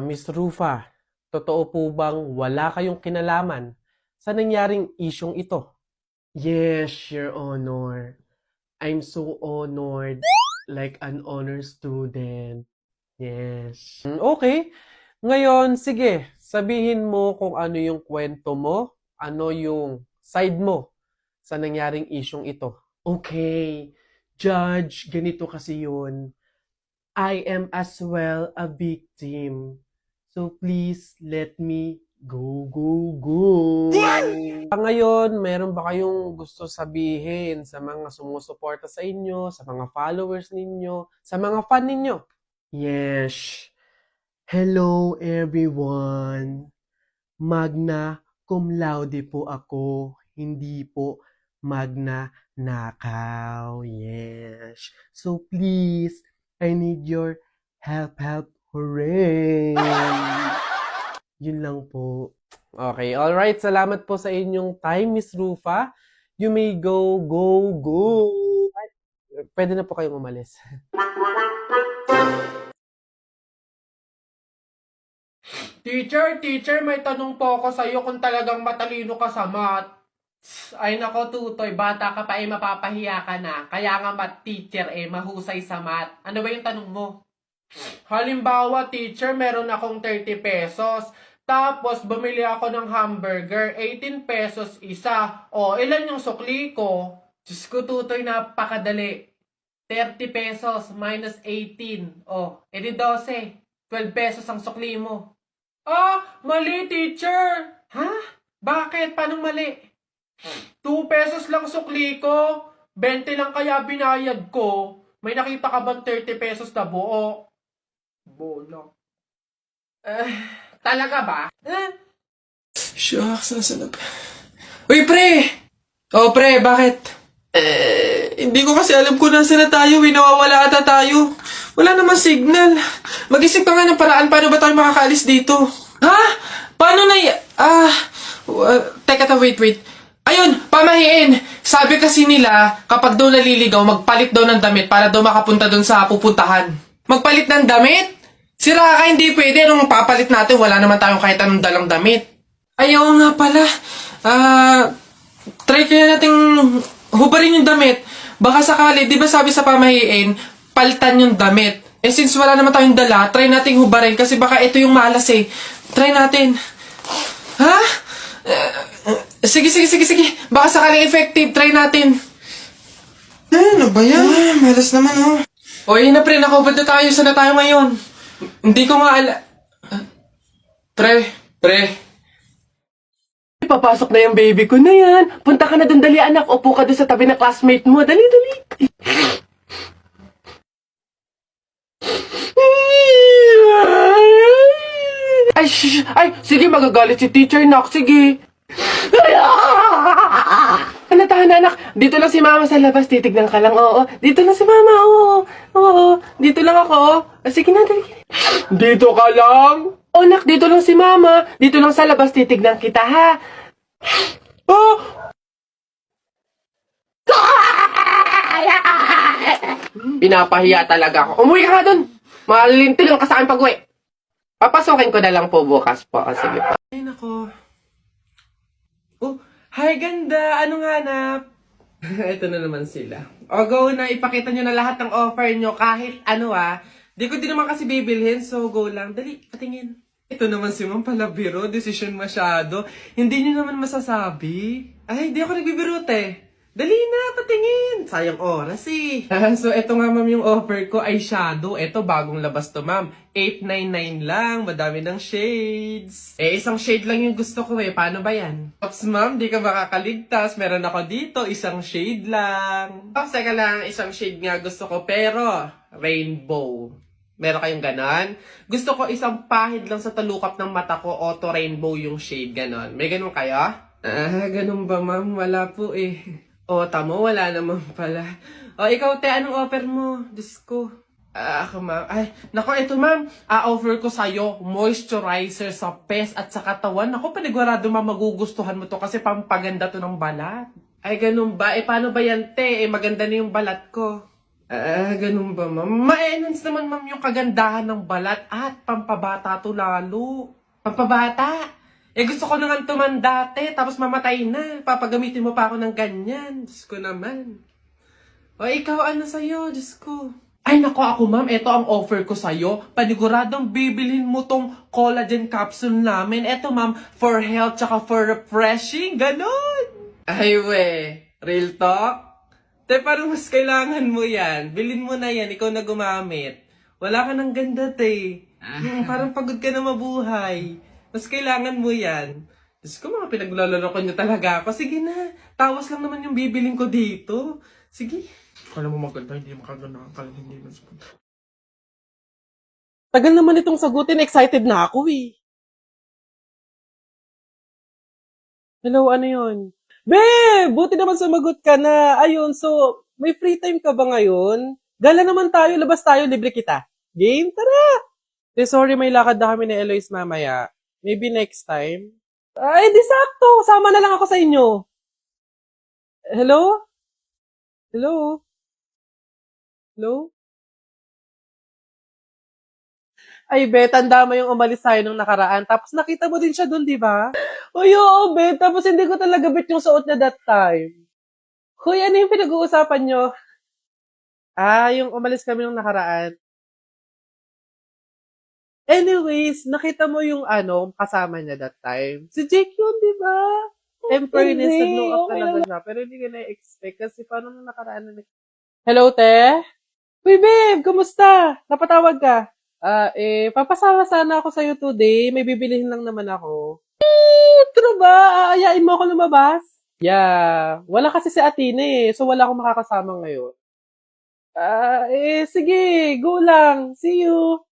Miss Rufa, totoo po bang wala kayong kinalaman sa nangyaring isyong ito? Yes, Your Honor. I'm so honored, like an honor student. Yes. Okay. Ngayon, sige, sabihin mo kung ano yung kwento mo, ano yung side mo sa nangyaring isyong ito. Okay, Judge, ganito kasi yun. I am as well a victim. So please let me go. Ngayon, meron ba kayong gusto sabihin sa mga sumusuporta sa inyo, sa mga followers ninyo, sa mga fan ninyo? Yes. Hello everyone. Magna cum laude po ako, hindi po magna nakaw. Yes. So please, I need your help. Hooray! Yun lang po. Okay, alright. Salamat po sa inyong time, Miss Rufa. You may go. Ay, pwede na po kayong umalis. Teacher, may tanong po ako sa'yo kung talagang matalino ka sa math. Ay nako, Tutoy, bata ka pa mapapahiya ka na. Kaya nga math teacher mahusay sa math. Ano ba yung tanong mo? Halimbawa, teacher, meron akong 30 pesos. Tapos, bumili ako ng hamburger, 18 pesos isa. O, ilan yung sukli ko? Diyos ko, Tutoy, napakadali. 30 pesos minus 18. O, edi 12. 12 pesos ang sukli mo. Ah, mali, teacher. Ha? Bakit? Paano mali? 2 pesos lang sukli ko. 20 lang kaya binayad ko. May nakita ka bang 30 pesos na buo? Bola. Talaga ba? Shucks, nasa na ba? Uy, pre! Oh, pre, bakit? Hindi ko kasi alam kung nasa na tayo. Nawawala ata tayo. Wala naman signal. Mag-isip ka nga ng paraan paano ba tayo makakaalis dito. Ha? Paano na teka, wait. Ayun, pamahiin. Sabi kasi nila, kapag daw naliligaw, magpalit daw ng damit para daw makapunta doon sa pupuntahan. Magpalit ng damit? Sira ka, hindi pwede. Anong papalit natin? Wala naman tayong kahit anong dalang damit. Ayaw nga pala. Try kaya nating hubarin yung damit. Baka sakali, di ba sabi sa pamahiin, palitan yung damit. Since wala naman tayong dala, try nating hubarin kasi baka ito yung malas eh. Try natin. Ha? Sige. Baka sakaling effective, try natin. Ano ba yan? Malas naman, oh. O yun na pre, nakubad na tayo. Saan na tayo ngayon? Hindi ko nga Pre. Papasok na yung baby ko na yan. Punta ka na dun, dali anak. Upo ka dun sa tabi ng classmate mo. Dali. Ay, sige, magagalit si teacher, nak. Sige. Tahan, anak. Dito lang si mama sa labas. Titignan ka lang, oo. Dito lang si mama, oo. Dito lang ako, oo. Sige na, dali. Dito ka lang? Oh, nak, dito lang si mama. Dito lang sa labas. Titignan kita, ha? Oh! Pinapahiya talaga ako. Umuwi ka nga dun. Malintil lang ka sa akin pag-uwi. Papasokin ko na lang po bukas po. Sige po. Ay, nako. Oh, hi, ganda. Anong hanap? Ito na naman sila. O, go na. Ipakita nyo na lahat ng offer nyo kahit ano Di ko din naman kasi bibilhin, so go lang. Dali, patingin. Ito naman si Ma'am Palabiro. Decision masyado. Hindi nyo naman masasabi. Ay, di ako nagbibiro, Dali na, patingin. Sayang oras eh. So, eto nga ma'am yung offer ko ay shadow. Eto, bagong labas to ma'am. 899 lang. Madami ng shades. Isang shade lang yung gusto ko Paano ba yan? Ops ma'am, di ka makakaligtas. Meron ako dito, isang shade lang. Ops, teka lang, isang shade nga gusto ko. Pero, rainbow. Meron kayong ganon? Gusto ko isang pahid lang sa talukap ng mata ko. Auto rainbow yung shade, ganon. May ganon kayo? Ganon ba ma'am? Wala po O, tamo, wala naman pala. O, ikaw, anong offer mo? Diyos ko. Ako, ma'am. Ay, nako, ito, ma'am. Offer ko sa'yo, moisturizer sa pes at sa katawan. Ako, panigurado, ma'am, magugustuhan mo to kasi pampaganda to ng balat. Ay, ganun ba? Paano ba yan, maganda na yung balat ko. Ganun ba, ma'am? Ma-enhance naman, ma'am, yung kagandahan ng balat at pampabata to lalo. Pampabata? Gusto ko na nga tumandate, tapos mamatay na. Papagamitin mo pa ako ng ganyan. Diyos ko naman. O, ikaw, ano sa'yo? Diyos ko. Ay, nako ako, ma'am. Ito ang offer ko sa'yo. Paniguradong bibilhin mo tong collagen capsule namin. Ito, ma'am, for health tsaka for refreshing. Ganon. Ay, we. Real talk? Te, parang mas kailangan mo yan. Bilhin mo na yan, ikaw na gumamit. Wala ka ng ganda, te. Parang pagod ka na mabuhay. Mas kailangan mo yan. Diyos ko, mga pinagloloko niyo talaga ako. Sige na, tawas lang naman yung bibilin ko dito. Sige. Kala mo maganda, hindi makaganda. Kala hindi maganda. Tagal naman itong sagutin, excited na ako eh. Hello, ano yun? Babe! Buti naman sumagot ka na. Ayun, so, may free time ka ba ngayon? Gala naman tayo, labas tayo, libre kita. Game? Tara! Sorry, may lakad na kami ni Eloise mamaya. Maybe next time. Ay, di sakto. Sama na lang ako sa inyo. Hello? Hello? Hello? Ay, be, tanda mo yung umalis tayo nung nakaraan. Tapos nakita mo din siya dun, di ba? Uy, oo, be. Tapos hindi ko talaga bet yung suot niya that time. Hoy, ano yung pinag-uusapan nyo? Yung umalis kami nung nakaraan. Anyways, nakita mo yung kasama niya that time. Si Jake yun, di ba? Temporary Hindi, nag-blow up okay talaga siya. Pero hindi ko na-expect kasi paano nung nakaraan na Hello, te? Uy, babe, kumusta? Napatawag ka? Papasama sana ako sa'yo today. May bibilihin lang naman ako. True ba? Aayain mo ako lumabas? Yeah. Wala kasi si Athena eh. So, wala akong makakasama ngayon. Sige. Go lang. See you.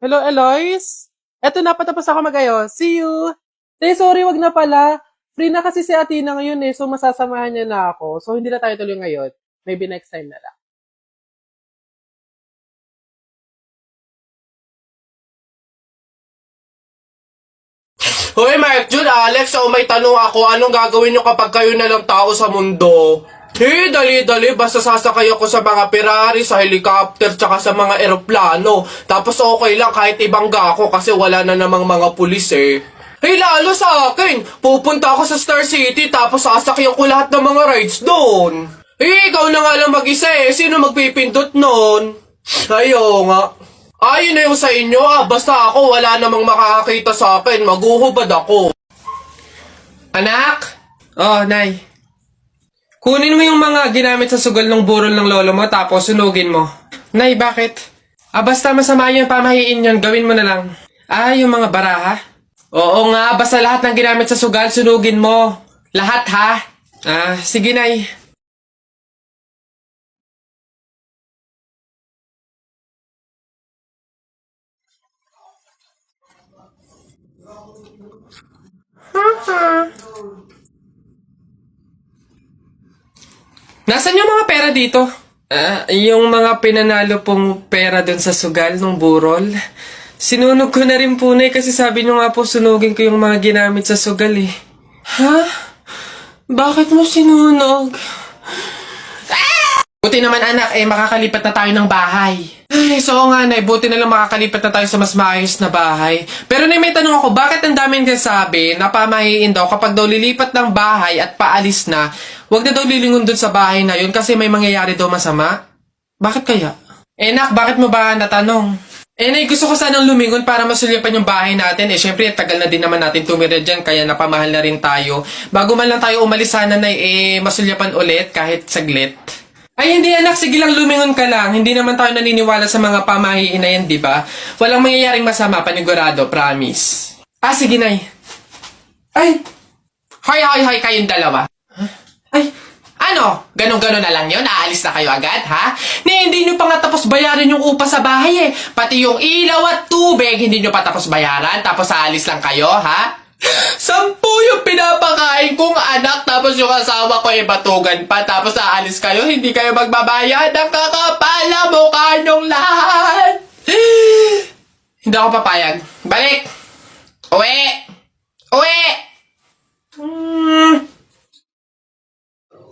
Hello, Eloise? Eto na, patapos ako mag-ayos. See you. Sorry, wag na pala. Free na kasi si Athena ngayon eh. So, masasamahan niya na ako. So, hindi na tayo tuloy ngayon. Maybe next time na lang. Hoy, Mike Jun, Alex, may tanong ako. Anong gagawin nyo kapag kayo na lang tao sa mundo? Dali-dali, basta sasakay ako sa mga Ferrari, sa helicopter, tsaka sa mga eroplano. Tapos okay lang kahit ibangga ako kasi wala na namang mga pulis eh. Lalo sa akin, pupunta ako sa Star City tapos sasakyan ko lahat ng mga rides doon. Ikaw na nga lang mag-isa eh. Sino magpipindot nun? Ayo nga. Ayun na yung sa inyo basta ako wala namang makakakita sa akin, maguhubad ako. Anak? Oh, Nay. Kunin mo yung mga ginamit sa sugal ng burol ng lolo mo tapos sunugin mo. Nay, bakit? Basta masama yung pamahiin yun, gawin mo na lang. Yung mga baraha? Oo nga, basta lahat ng ginamit sa sugal, sunugin mo. Lahat ha? Sige, Nay. Nasaan yung mga pera dito? Yung mga pinanalo pong pera dun sa sugal ng burol. Sinunog ko na rin po na kasi sabi nyo nga po sunugin ko yung mga ginamit sa sugal eh. Ha? Bakit mo sinunog? Buti naman anak, makakalipat na tayo ng bahay. So nga, Nay, buti na lang makakalipat na tayo sa mas maayos na bahay. Pero Nay, may tanong ako, bakit ang daming nagsasabi na pamahiin daw kapag daw lilipat ng bahay at paalis na, wag na daw lilingon dun sa bahay na yun kasi may mangyayari daw masama? Bakit kaya? Nak, bakit mo ba natanong? Nay, gusto ko sanang lumingon para masulyapan yung bahay natin. Syempre, tagal na din naman natin tumira dyan, kaya napamahal na rin tayo. Bago man lang tayo umalis sana, Nay, masulyapan ulit kahit saglit. Ay, hindi anak. Sige lang, lumingon ka lang. Hindi naman tayo naniniwala sa mga pamahiin na yan, di ba? Walang mangyayaring masama, panigurado, promise. Sige, Nay. Ay! Hoy, kayong dalawa. Ay! Ano? Ganon-ganon na lang yun? Aalis na kayo agad, ha? Hindi nyo pa nga tapos bayaran yung upa sa bahay eh. Pati yung ilaw at tubig, hindi nyo pa tapos bayaran. Tapos aalis lang kayo, ha? 10 yung pinapakain kong anak, tapos yung asawa ko batugan pa, tapos aalis kayo, hindi kayo magbabayad. Ang kakapal na mukha nyong lahat. Hindi ako papayag. Balik! Uwi!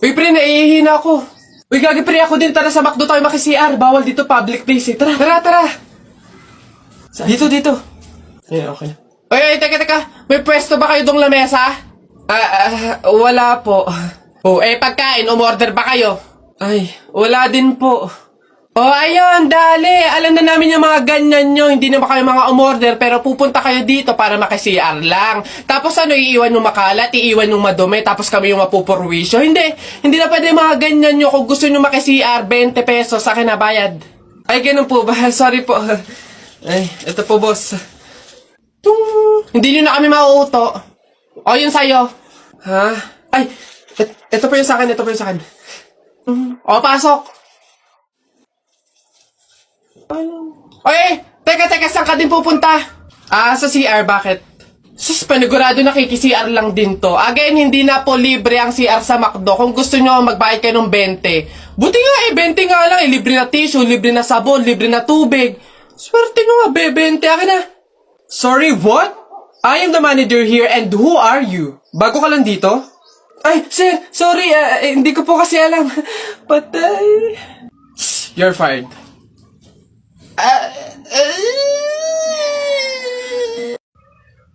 Uy, pre, naiihina ako. Uy, gagi pre, ako din. Tara sa McDo tayo maki-CR. Bawal dito, public place eh. Tara, tara, tara. Dito, dito. Ay, okay. Uy, teka. May pwesto ba kayo dong lamesa? Wala po. Oh, pagkain, umorder ba kayo? Ay, wala din po. Oh, ayun, dali. Alam na namin yung mga ganyan nyo. Hindi na ba kayo mga umorder, pero pupunta kayo dito para maki-CR lang. Tapos ano, iiwan yung makalat, iiwan yung madumi, tapos kami yung mapupurwisyo. Hindi na pwede mga ganyan nyo. Kung gusto nyo maki-CR, 20 pesos, sa akin na bayad. Ay, ganun po ba? Sorry po. Ay, ito po, boss. Hindi nyo na kami mauuto. O, yun sa'yo. Ha? Ay, ito po yung sa akin, ito po yung sa akin. O, pasok. Oy, teka, saan ka din pupunta? Sa CR, bakit? Sus, panigurado nakiki-CR lang din to. Again, hindi na po libre ang CR sa McDo. Kung gusto nyo, magbayad kayo ng 20. Buti nga 20 nga lang. Libre na tissue, libre na sabon, libre na tubig. Swerte nyo nga, 20. Akin na. Sorry, what? I am the manager here and who are you? Bago ka lang dito? Ay, sir, sorry. Hindi ko po kasi alam. Patay. You're fired.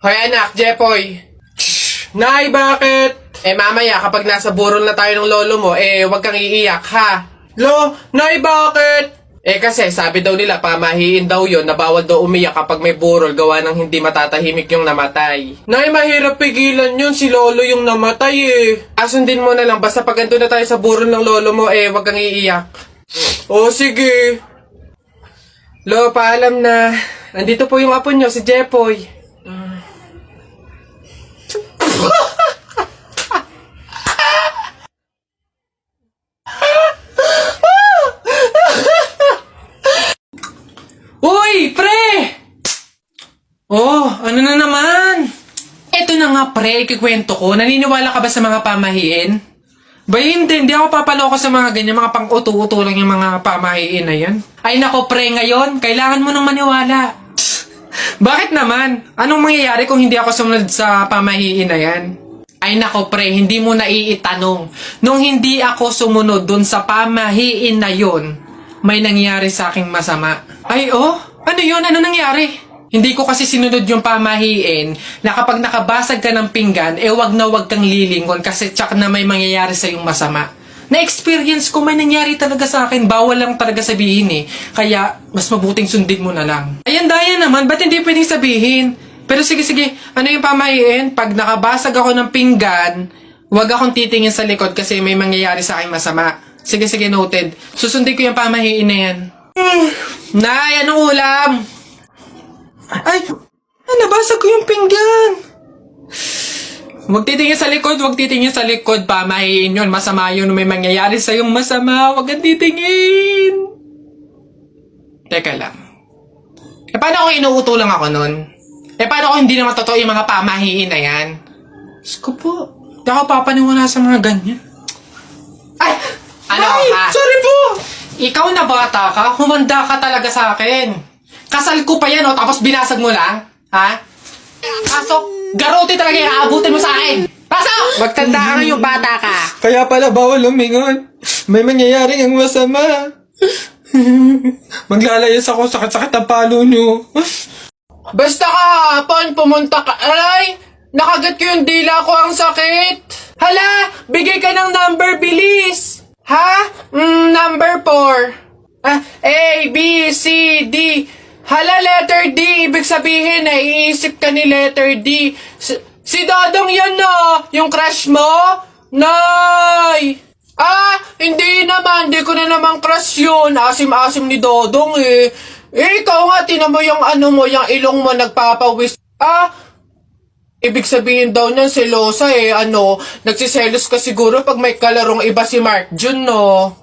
Hoy anak, Jepoy. Nay, bakit? Mamaya kapag nasa burol na tayo ng lolo mo, wag kang iiyak, ha? Nay, bakit? Kasi sabi daw nila, pamahiin daw yon na bawal daw umiyak kapag may burol gawa ng hindi matatahimik yung namatay. Nay, mahirap pigilan yun, si lolo yung namatay Asundin mo na lang, basta pag andun na tayo sa burol ng lolo mo, wag kang iiyak. O, sige. Lo, paalam na. Nandito po yung apo nyo, si Jepoy. Uy, pre! Oh, ano na naman? Eto na nga, pre, ikikwento ko. Naniniwala ka ba sa mga pamahiin? Ba hindi ako papaloko sa mga ganyan, mga pang-uto-uto lang yung mga pamahiin na yan. Ay nako pre, ngayon, kailangan mo nang maniwala. Bakit naman? Anong mangyayari kung hindi ako sumunod sa pamahiin na yan? Ay nako pre, hindi mo na iitanong. Nung hindi ako sumunod dun sa pamahiin na yon, may nangyari sa aking masama. Ay ano yun? Ano nangyari? Hindi ko kasi sinunod yung pamahiin na kapag nakabasag ka ng pinggan, wag na wag kang lilingon kasi tsak na may mangyayari sa yung masama. Na-experience ko, may nangyari talaga sa akin. Bawal lang talaga sabihin Kaya, mas mabuting sundin mo na lang. Ayan, daya naman. Ba't hindi pwedeng sabihin? Pero sige. Ano yung pamahiin? Pag nakabasag ako ng pinggan, wag akong titingin sa likod kasi may mangyayari sa akin masama. Sige, noted. Susundin ko yung pamahiin na yan. Nay, anong ulam? Ay, nabasag ko yung pinggan. Huwag titingin sa likod, pamahiin yun. Masama yun, may mangyayari sa yung masama. Huwag kang titingin. Teka lang. Paano kung inuuto lang ako nun? Paano kung hindi naman totoo yung mga pamahiin na yan? Diyos ko po, hindi ako papaniwala sa mga ganyan. Ay! Sorry po! Ikaw na bata ka, humanda ka talaga sa akin. Kasal ko pa yan, tapos binasag mo lang? Ha? Pasok! Garote talaga yung aabutin mo sa akin! Pasok! Magtanda ka ngayong bata ka! Kaya pala bawal lumingon. May mangyayari ang masama. Maglalayas ako, sakit-sakit ang palo nyo. Basta kahapon, pumunta ka. Aray! Nakagat ko yung dila ko, ang sakit! Hala! Bigay ka ng number, bilis! Ha? Number 4. A, B, C, D. Hala, letter D. Ibig sabihin, iisip ka ni letter D. Si Dodong yan yung crush mo? Nay! Hindi naman. Hindi ko na naman crush yun. Asim-asim ni Dodong ikaw nga, tinan mo yung yung ilong mo nagpapawis. Ibig sabihin daw niyan selosa nagsiselos ka siguro pag may kalarong iba si Mark Jun, no?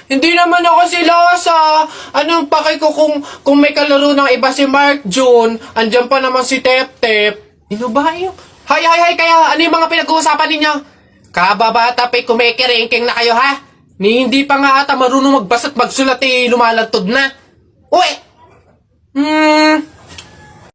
Hindi naman ako selosa. Anong paki ko kung may kalaro ng iba si Mark Jun? Andyan pa naman si Tep-Tep. Ano ba yung? Hay, kaya ano yung mga pinag-uusapan ninyo? Kababata pa'y kumikiringking na kayo, ha? Ni hindi pa nga ata marunong magbasa't magsulat lumalantod na. Uy!